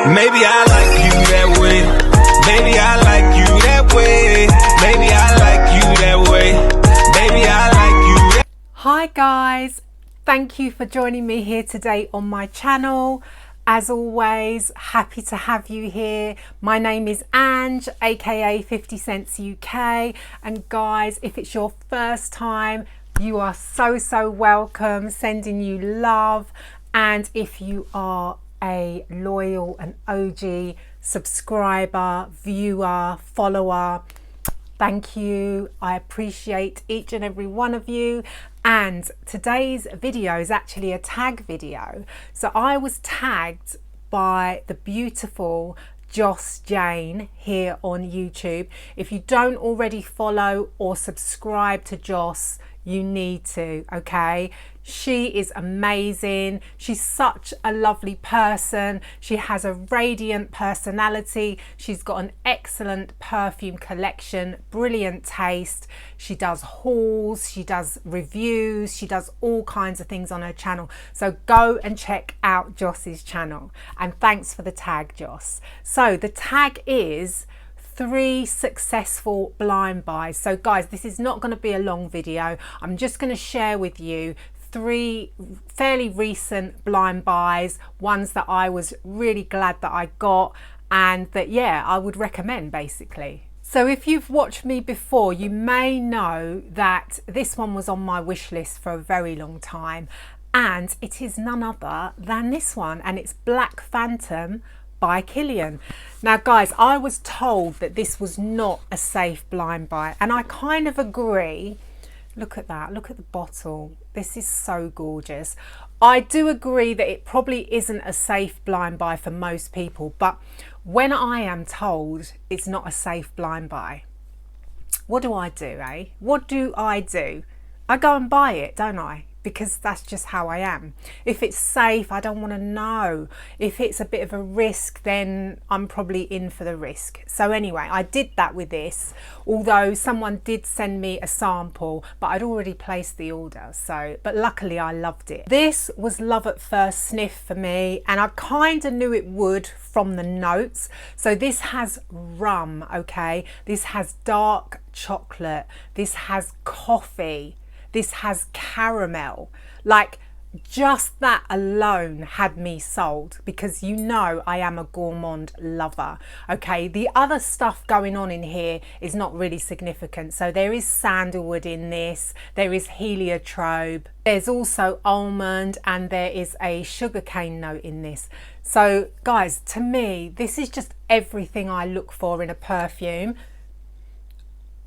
Maybe I like you that way. Baby, I like you that way. Maybe I like you that way. Baby, I like you that. Hi guys, thank you for joining me here today on my channel. As always, happy to have you here. My name is Ange, aka 50 Cents UK, and guys, if it's your first time, you are so welcome. Sending you love. And if you are a loyal and OG subscriber, viewer, follower, thank you. I appreciate each and every one of you. And today's video is actually a tag video. So I was tagged by the beautiful Joss Jane here on YouTube. If you don't already follow or subscribe to Joss, you need to, okay? She is amazing. She's such a lovely person. She has a radiant personality. She's got an excellent perfume collection, brilliant taste. She does hauls, she does reviews, she does all kinds of things on her channel. So go and check out Joss's channel. And thanks for the tag, Joss. So the tag is 3 successful blind buys. So guys, this is not going to be a long video. I'm just going to share with you 3 fairly recent blind buys, ones that I was really glad that I got and that, yeah, I would recommend basically. So if you've watched me before, you may know that this one was on my wish list for a very long time, and it is none other than this one, and it's Black Phantom by Killian. Now guys, I was told that this was not a safe blind buy, and I kind of agree. Look at that, look at the bottle. This is so gorgeous. I do agree that it probably isn't a safe blind buy for most people, but when I am told it's not a safe blind buy, what do I do, eh? What do? I go and buy it, don't I? Because that's just how I am. If it's safe, I don't want to know. If it's a bit of a risk, then I'm probably in for the risk. So anyway, I did that with this, although someone did send me a sample, but I'd already placed the order. So, but luckily I loved it. This was love at first sniff for me, and I kind of knew it would from the notes. So this has rum, okay? This has dark chocolate. This has coffee. This has caramel. Like, just that alone had me sold, because you know I am a gourmand lover. Okay, the other stuff going on in here is not really significant. So there is sandalwood in this, there is heliotrope, there's also almond, and there is a sugarcane note in this. So guys, to me, this is just everything I look for in a perfume.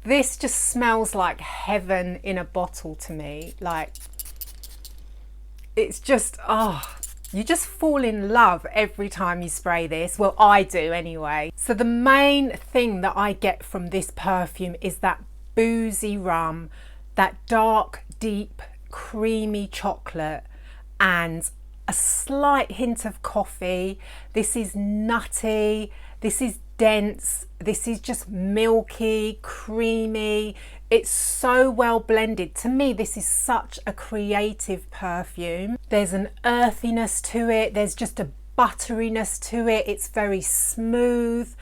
This just smells like heaven in a bottle to me. Like, it's just, oh, you just fall in love every time you spray this. Well, I do anyway. So the main thing that I get from this perfume is that boozy rum, that dark, deep, creamy chocolate, and a slight hint of coffee. This is nutty. This is dense. This is just milky, creamy. It's so well blended. To me, this is such a creative perfume. There's an earthiness to it. There's just a butteriness to it. It's very smooth.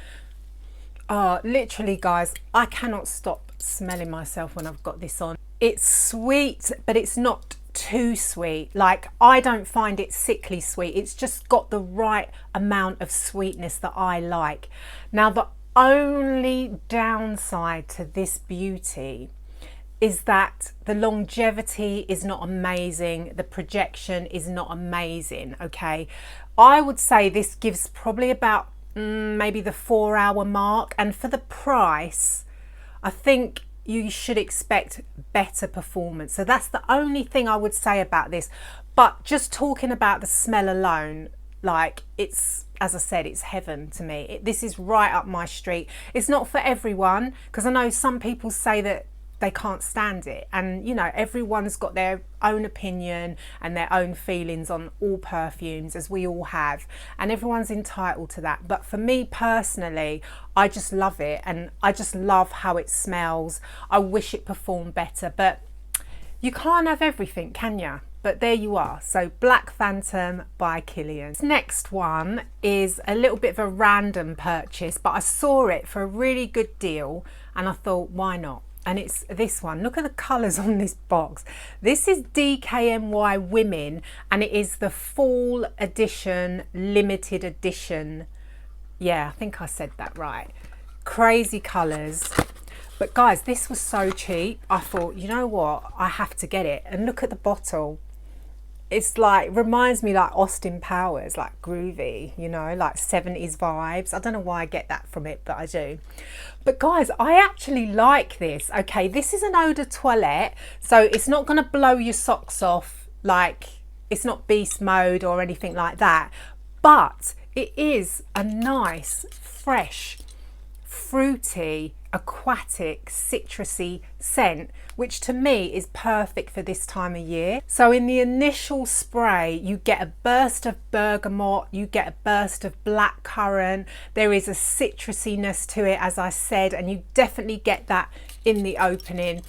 Literally, guys, I cannot stop smelling myself when I've got this on. It's sweet, but it's not too sweet. Like, I don't find it sickly sweet. It's just got the right amount of sweetness that I like. Now, the only downside to this beauty is that the longevity is not amazing. The projection is not amazing, okay? I would say this gives probably about maybe the 4-hour mark, and for the price, I think you should expect better performance. So that's the only thing I would say about this. But just talking about the smell alone, like, it's, as I said, it's heaven to me. This is right up my street. It's not for everyone, because I know some people say that they can't stand it, and you know, everyone's got their own opinion and their own feelings on all perfumes, as we all have, and everyone's entitled to that. But for me personally, I just love it, and I just love how it smells. I wish it performed better, but you can't have everything, can you? but there you are. So Black Phantom by Kilian. This next one is a little bit of a random purchase, but I saw it for a really good deal and I thought, why not? And it's this one. Look at the colours on this box. This is DKNY Women, and it is the fall edition, limited edition. Yeah, I think I said that right. Crazy colours. But guys, this was so cheap. I thought, you know what? I have to get it. And look at the bottle. It's like, reminds me like Austin Powers, like groovy, you know, like 70s vibes. I don't know why I get that from it, but I do. But guys, I actually like this. Okay, this is an eau de toilette, so it's not going to blow your socks off, like it's not beast mode or anything like that. But it is a nice, fresh, fruity, aquatic, citrusy scent, which to me is perfect for this time of year. So in the initial spray, you get a burst of bergamot, you get a burst of blackcurrant. There is a citrusiness to it, as I said, and you definitely get that in the opening.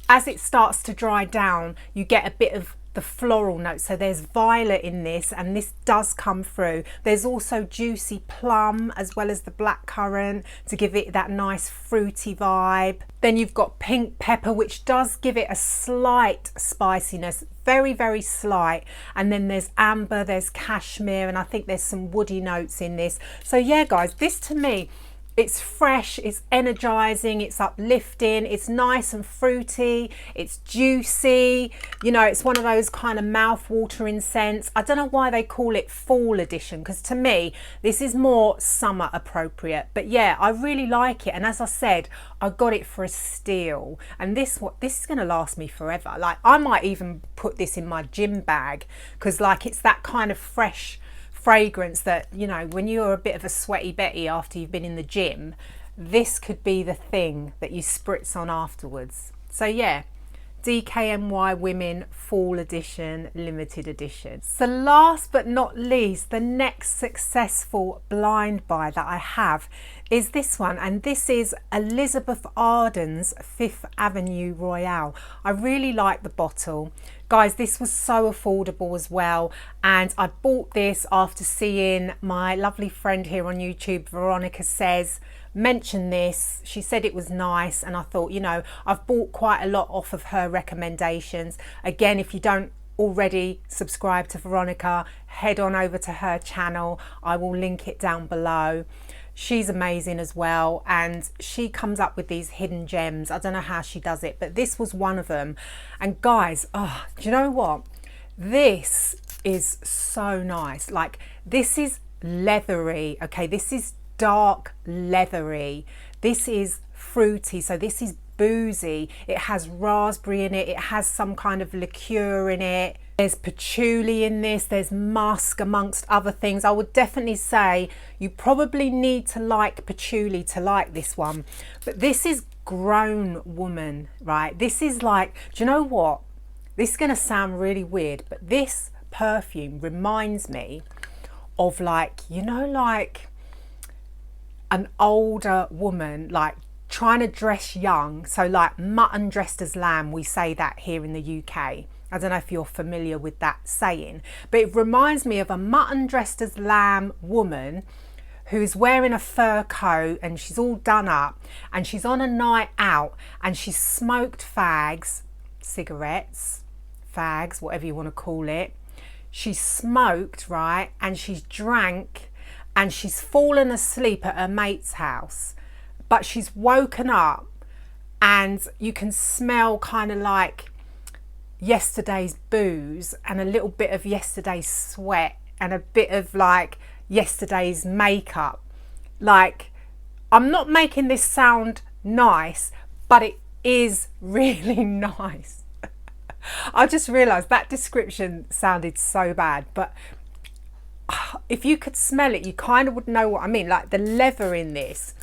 As it starts to dry down, you get a bit of the floral note. So there's violet in this, and this does come through. There's also juicy plum as well as the blackcurrant to give it that nice fruity vibe. Then you've got pink pepper, which does give it a slight spiciness, very, very slight. And then there's amber, there's cashmere, and I think there's some woody notes in this. So yeah, guys, this to me, it's fresh, it's energizing, it's uplifting, it's nice and fruity, it's juicy, you know, it's one of those kind of mouth-watering scents. I don't know why they call it fall edition, because to me this is more summer appropriate. But yeah, I really like it, and as I said, I got it for a steal, and this is going to last me forever. Like, I might even put this in my gym bag, because like it's that kind of fresh fragrance that, you know, when you're a bit of a sweaty Betty after you've been in the gym, this could be the thing that you spritz on afterwards. So yeah, DKNY Women Fall Edition, limited edition. So last but not least, the next successful blind buy that I have is this one, and this is Elizabeth Arden's Fifth Avenue Royale. I really like the bottle. Guys, this was so affordable as well, and I bought this after seeing my lovely friend here on YouTube, Veronica Says, mention this. She said it was nice, and I thought, you know, I've bought quite a lot off of her recommendations. Again, if you don't already subscribe to Veronica, head on over to her channel. I will link it down below. She's amazing as well, and she comes up with these hidden gems. I don't know how she does it, but this was one of them. And guys, oh, do you know what? This is so nice. Like, this is leathery, okay? This is dark leathery. This is fruity, so this is boozy. It has raspberry in it. It has some kind of liqueur in it. There's patchouli in this, there's musk amongst other things. I would definitely say you probably need to like patchouli to like this one. But this is grown woman, right? This is like, do you know what? This is going to sound really weird, but this perfume reminds me of, like, you know, like an older woman, like trying to dress young. So like mutton dressed as lamb, we say that here in the UK. I don't know if you're familiar with that saying, but it reminds me of a mutton dressed as lamb woman who's wearing a fur coat and she's all done up and she's on a night out and she's smoked fags, cigarettes, fags, whatever you want to call it. She's smoked, right? And she's drank and she's fallen asleep at her mate's house, but she's woken up and you can smell kind of like yesterday's booze and a little bit of yesterday's sweat and a bit of like yesterday's makeup. Like, I'm not making this sound nice, but it is really nice. I just realized that description sounded so bad, but if you could smell it, you kind of would know what I mean. Like, the leather in this,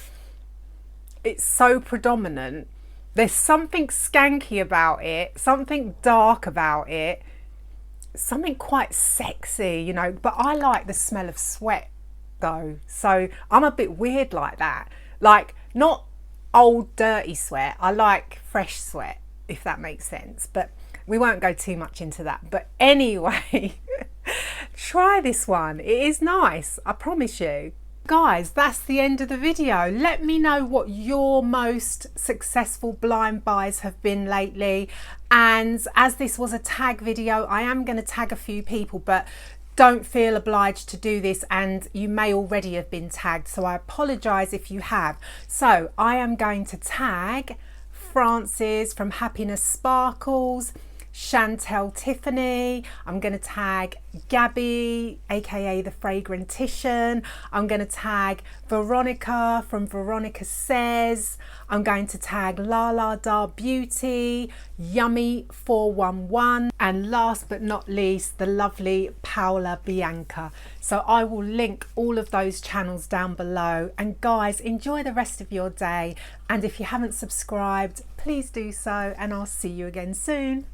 it's so predominant. There's something skanky about it, something dark about it, something quite sexy, you know, but I like the smell of sweat though. So I'm a bit weird like that. Like, not old dirty sweat. I like fresh sweat, if that makes sense. But We won't go too much into that. But anyway, try this one. It is nice, I promise you. Guys, that's the end of the video. Let me know what your most successful blind buys have been lately. And as this was a tag video, I am going to tag a few people, but don't feel obliged to do this, and you may already have been tagged, so I apologize if you have. So I am going to tag Frances from Happiness Sparkles, Chantel Tiffany, I'm going to tag Gabby aka the Fragrantician, I'm going to tag Veronica from Veronica Says, I'm going to tag Lala Dar Beauty, Yummy 411, and last but not least the lovely Paola Bianca. So I will link all of those channels down below, and guys, enjoy the rest of your day, and if you haven't subscribed, please do so, and I'll see you again soon.